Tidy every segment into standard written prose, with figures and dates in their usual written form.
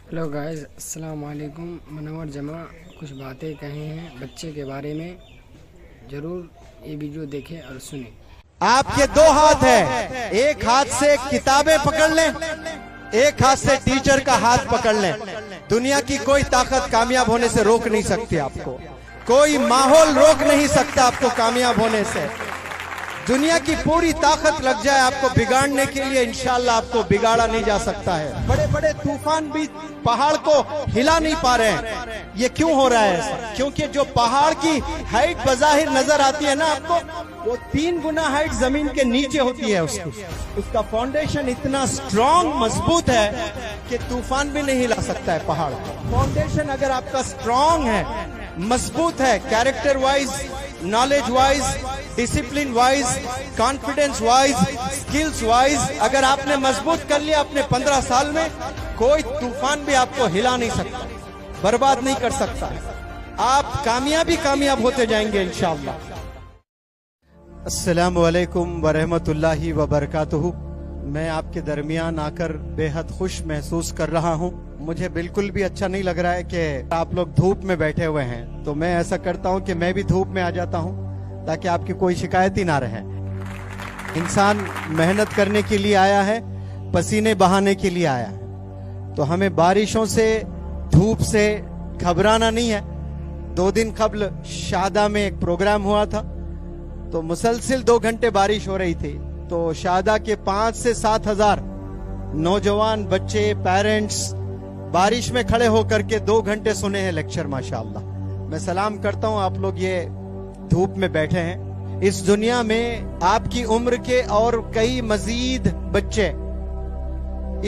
Hello guys, अस्सलाम वालेकुम। मनवर जमा कुछ बातें कहे हैं बच्चे के बारे में। ज़रूर ये वीडियो देखें और सुनें। आपके दो हाथ है, एक हाथ से किताबें पकड़ लें, एक हाथ से टीचर का हाथ पकड़ लें। दुनिया की कोई ताकत कामयाब होने से रोक नहीं सकती आपको, कोई माहौल रोक नहीं सकता आपको कामयाब होने से। दुनिया की पूरी ताकत लग जाए आपको बिगाड़ने के लिए, इंशाल्लाह आपको बिगाड़ा नहीं जा सकता है। बड़े बड़े तूफान भी पहाड़ को हिला नहीं पा रहे हैं। ये क्यों हो रहा है ऐसा? क्योंकि जो पहाड़ की हाइट बज़ाहिर नजर आती है ना आपको, वो 3 गुना हाइट जमीन के नीचे होती है। उसका फाउंडेशन इतना स्ट्रॉन्ग मजबूत है कि तूफान भी नहीं हिला सकता है पहाड़ को। फाउंडेशन अगर आपका स्ट्रॉन्ग है, मजबूत है, character wise, knowledge wise, discipline wise, confidence wise, skills wise, अगर आपने मजबूत कर लिया अपने 15 साल में, कोई तूफान भी आपको हिला नहीं सकता, बर्बाद नहीं कर सकता। आप कामयाब होते जाएंगे इंशाअल्लाह। अस्सलामु अलैकुम वरहमतुल्लाहि वबरकातुहू। मैं आपके दरमियान आकर बेहद खुश महसूस कर रहा हूँ। मुझे बिल्कुल भी अच्छा नहीं लग रहा है कि आप लोग धूप में बैठे हुए हैं, तो मैं ऐसा करता हूँ कि मैं भी धूप में आ जाता हूँ ताकि आपकी कोई शिकायत ही ना रहे। इंसान मेहनत करने के लिए आया है, पसीने बहाने के लिए आया है, तो हमें बारिशों से, धूप से घबराना नहीं है। 2 दिन कबल शादा में एक प्रोग्राम हुआ था, तो मुसलसिल 2 घंटे बारिश हो रही थी। तो शादा के 5 से 7 हजार नौजवान बच्चे, पेरेंट्स बारिश में खड़े होकर के 2 घंटे सुने हैं लेक्चर। माशाअल्लाह, मैं सलाम करता हूँ, आप लोग ये धूप में बैठे हैं। इस दुनिया में आपकी उम्र के और कई मजीद बच्चे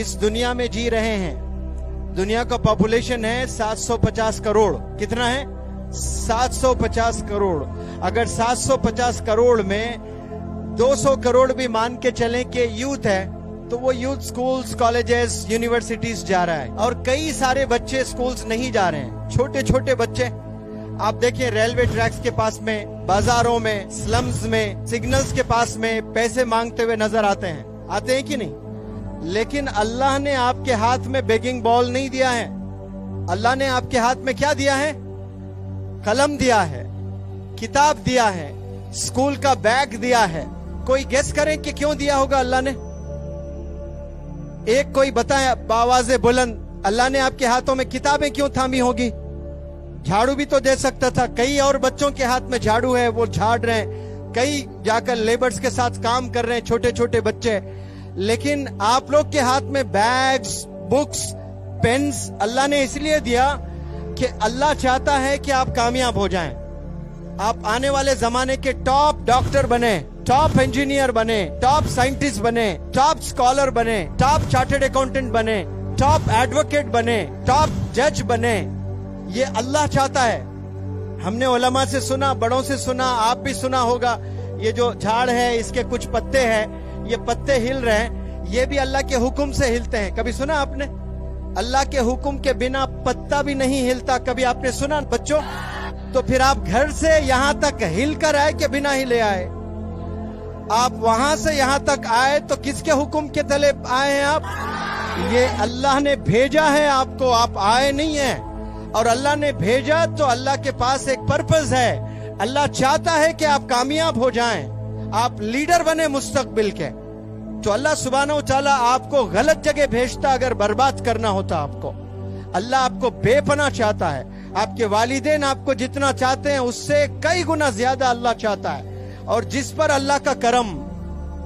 इस दुनिया में जी रहे हैं। दुनिया का पॉपुलेशन है 750 करोड़। कितना है? 750 करोड़। अगर 750 करोड़ में 200 करोड़ भी मान के चलें कि यूथ है, तो वो यूथ स्कूल्स, कॉलेजेस, यूनिवर्सिटीज जा रहा है, और कई सारे बच्चे स्कूल्स नहीं जा रहे हैं। छोटे छोटे बच्चे आप देखिए, रेलवे ट्रैक्स के पास में, बाजारों में, स्लम्स में, सिग्नल्स के पास में पैसे मांगते हुए नजर आते हैं कि नहीं? लेकिन अल्लाह ने आपके हाथ में बेगिंग बॉल नहीं दिया है। अल्लाह ने आपके हाथ में क्या दिया है? कलम दिया है, किताब दिया है, स्कूल का बैग दिया है। कोई गेस करें कि क्यों दिया होगा अल्लाह ने? एक कोई बताए बावाज़े बुलंद, अल्लाह ने आपके हाथों में किताबें क्यों थामी होगी? झाड़ू भी तो दे सकता था। कई और बच्चों के हाथ में झाड़ू है, वो झाड़ रहे हैं, कई जाकर लेबर्स के साथ काम कर रहे हैं, छोटे छोटे बच्चे। लेकिन आप लोग के हाथ में बैग्स, बुक्स, पेन्स अल्लाह ने इसलिए दिया कि अल्लाह चाहता है कि आप कामयाब हो जाएं। आप आने वाले जमाने के टॉप डॉक्टर बने, टॉप इंजीनियर बने, टॉप साइंटिस्ट बने, टॉप स्कॉलर बने, टॉप चार्टर्ड अकाउंटेंट बने, टॉप एडवोकेट बने, टॉप जज बने। ये अल्लाह चाहता है। हमने उलमा से सुना, बड़ों से सुना, आप भी सुना होगा, ये जो झाड़ है इसके कुछ पत्ते हैं, ये पत्ते हिल रहे हैं, ये भी अल्लाह के हुक्म से हिलते हैं। कभी सुना आपने? अल्लाह के हुक्म के बिना पत्ता भी नहीं हिलता। कभी आपने सुना बच्चों? तो फिर आप घर से यहां तक हिल कर आए कि बिना हिले आए? आप वहां से यहां तक आए तो किसके हुक्म के तले आए हैं आप? ये अल्लाह ने भेजा है आपको, आप आए नहीं है। और अल्लाह ने भेजा तो अल्लाह के पास एक पर्पस है। अल्लाह चाहता है कि आप कामयाब हो जाएं, आप लीडर बने मुस्तकबिल के। तो अल्लाह सुब्हानहू व तआला आपको गलत जगह भेजता अगर बर्बाद करना होता आपको। अल्लाह आपको बेपनाह चाहता है। आपके वालिदैन आपको जितना चाहते हैं उससे कई गुना ज्यादा अल्लाह चाहता है। और जिस पर अल्लाह का करम,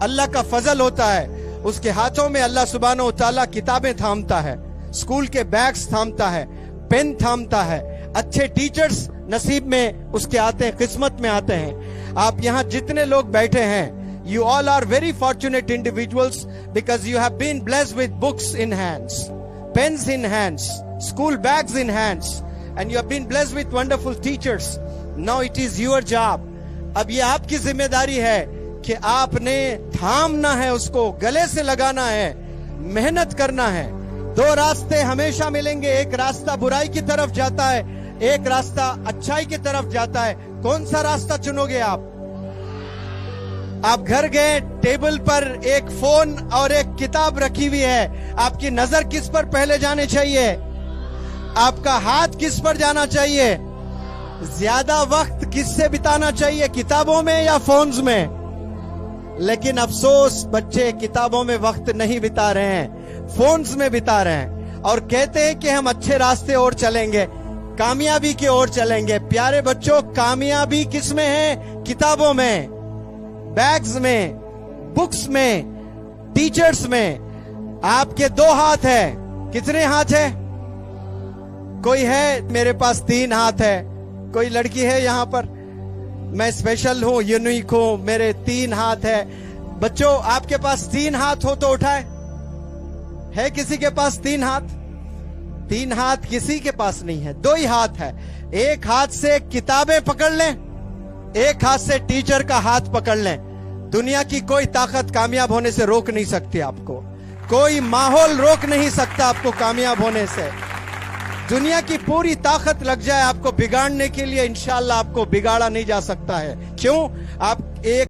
अल्लाह का फजल होता है, उसके हाथों में अल्लाह सुब्हानहू व तआला किताबें थामता है, स्कूल के बैग्स थामता है, पेन थामता है, अच्छे टीचर्स नसीब में उसके आते हैं, किस्मत में आते हैं। आप यहाँ जितने लोग बैठे हैं, you all are very fortunate individuals because you have been blessed with books in hands, pens in hands, school bags in hands, and you have been blessed with wonderful teachers. Now it is your job. अब ये आपकी जिम्मेदारी है कि आपने थामना है, उसको गले से लगाना है, मेहनत करना है। 2 रास्ते हमेशा मिलेंगे, एक रास्ता बुराई की तरफ जाता है, एक रास्ता अच्छाई की तरफ जाता है। कौन सा रास्ता चुनोगे आप? आप घर गए, टेबल पर एक फोन और एक किताब रखी हुई है, आपकी नजर किस पर पहले जानी चाहिए? आपका हाथ किस पर जाना चाहिए? ज्यादा वक्त किससे बिताना चाहिए, किताबों में या फोन्स में? लेकिन अफसोस बच्चे किताबों में वक्त नहीं बिता रहे हैं, फोन्स में बिता रहे हैं और कहते हैं कि हम अच्छे रास्ते और चलेंगे, कामयाबी की ओर चलेंगे। प्यारे बच्चों, कामयाबी किस में है? किताबों में, बैग्स में, बुक्स में, टीचर्स में। आपके 2 हाथ है। कितने हाथ है? कोई है? मेरे पास 3 हाथ है। कोई लड़की है यहां पर? मैं स्पेशल हूं, यूनिक हूं, मेरे 3 हाथ है। बच्चों, आपके पास 3 हाथ हो तो उठाए। है किसी के पास 3 हाथ? 3 हाथ किसी के पास नहीं है, 2 ही हाथ है। एक हाथ से किताबें पकड़ लें, एक हाथ से टीचर का हाथ पकड़ लें। दुनिया की कोई ताकत कामयाब होने से रोक नहीं सकती आपको, कोई माहौल रोक नहीं सकता आपको कामयाब होने से। दुनिया की पूरी ताकत लग जाए आपको बिगाड़ने के लिए, इंशाअल्लाह आपको बिगाड़ा नहीं जा सकता है। क्यों? आप एक